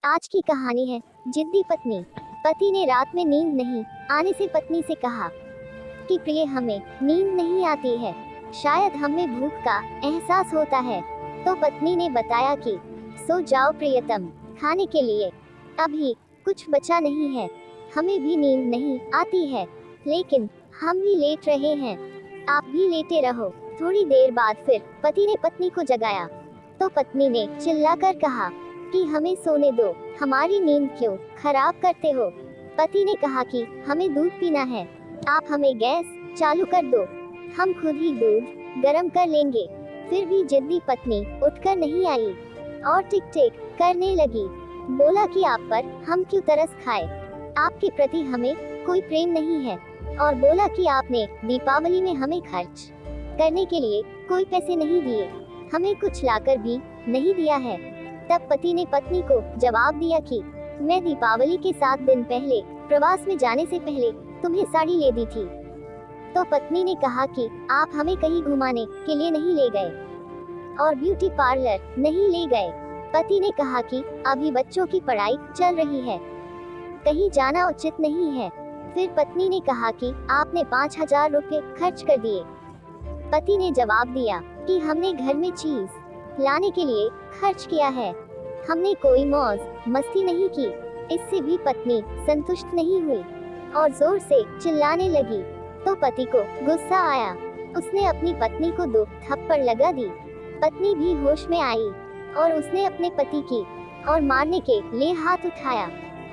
आज की कहानी है जिद्दी पत्नी। पति ने रात में नींद नहीं आने से पत्नी से कहा कि प्रिय, हमें नींद नहीं आती है, शायद हमें भूख का एहसास होता है। तो पत्नी ने बताया कि सो जाओ प्रियतम, खाने के लिए अभी कुछ बचा नहीं है। हमें भी नींद नहीं आती है, लेकिन हम भी लेट रहे हैं, आप भी लेटे रहो। थोड़ी देर बाद फिर पति ने पत्नी को जगाया तो पत्नी ने चिल्लाकर कहा कि हमें सोने दो, हमारी नींद क्यों खराब करते हो। पति ने कहा कि हमें दूध पीना है, आप हमें गैस चालू कर दो, हम खुद ही दूध गरम कर लेंगे। फिर भी जिद्दी पत्नी उठकर नहीं आई और टिक टिक करने लगी। बोला कि आप पर हम क्यों तरस खाए, आपके प्रति हमें कोई प्रेम नहीं है। और बोला कि आपने दीपावली में हमें खर्च करने के लिए कोई पैसे नहीं दिए, हमें कुछ लाकर भी नहीं दिया है। तब पति ने पत्नी को जवाब दिया कि मैं दीपावली के 7 दिन पहले प्रवास में जाने से पहले तुम्हें साड़ी ले दी थी। तो पत्नी ने कहा कि आप हमें कहीं घुमाने के लिए नहीं ले गए और ब्यूटी पार्लर नहीं ले गए। पति ने कहा कि अभी बच्चों की पढ़ाई चल रही है, कहीं जाना उचित नहीं है। फिर पत्नी ने कहा कि आपने 5,000 रुपए खर्च कर दिए। पति ने जवाब दिया कि हमने घर में चीज लाने के लिए खर्च किया है, हमने कोई मौज मस्ती नहीं की। इससे भी पत्नी संतुष्ट नहीं हुई और जोर से चिल्लाने लगी। तो पति को गुस्सा आया, उसने अपनी पत्नी को 2 थप्पड़ लगा दी। पत्नी भी होश में आई और उसने अपने पति की और मारने के लिए हाथ उठाया।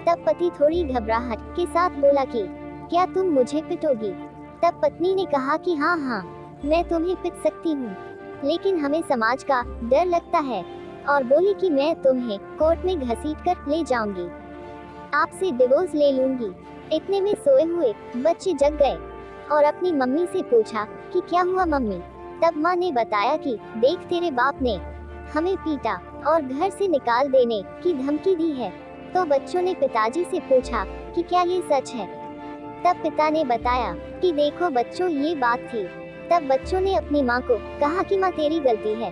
तब पति थोड़ी घबराहट के साथ बोला कि क्या तुम मुझे पिटोगी। तब पत्नी ने कहा कि हाँ, मैं तुम्हें पिट सकती हूँ, लेकिन हमें समाज का डर लगता है। और बोली कि मैं तुम्हें कोर्ट में घसीट कर ले जाऊंगी, आपसे डिवोर्स ले लूंगी। इतने में सोए हुए बच्चे जग गए और अपनी मम्मी से पूछा कि क्या हुआ मम्मी। तब माँ ने बताया कि देख, तेरे बाप ने हमें पीटा और घर से निकाल देने की धमकी दी है। तो बच्चों ने पिताजी से पूछा कि क्या ये सच है। तब पिता ने बताया कि देखो बच्चों, ये बात थी। तब बच्चों ने अपनी माँ को कहा कि माँ, तेरी गलती है,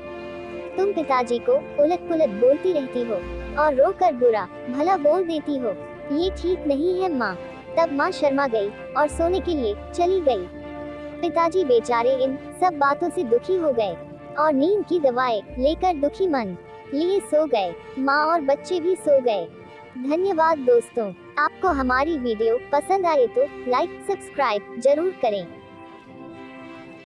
तुम पिताजी को उलट पुलट बोलती रहती हो और रोकर बुरा भला बोल देती हो, ये ठीक नहीं है माँ। तब माँ शर्मा गई और सोने के लिए चली गई। पिताजी बेचारे इन सब बातों से दुखी हो गए और नींद की दवाएं लेकर दुखी मन लिए सो गए। माँ और बच्चे भी सो गए। धन्यवाद दोस्तों, आपको हमारी वीडियो पसंद आए तो लाइक सब्सक्राइब जरूर करें।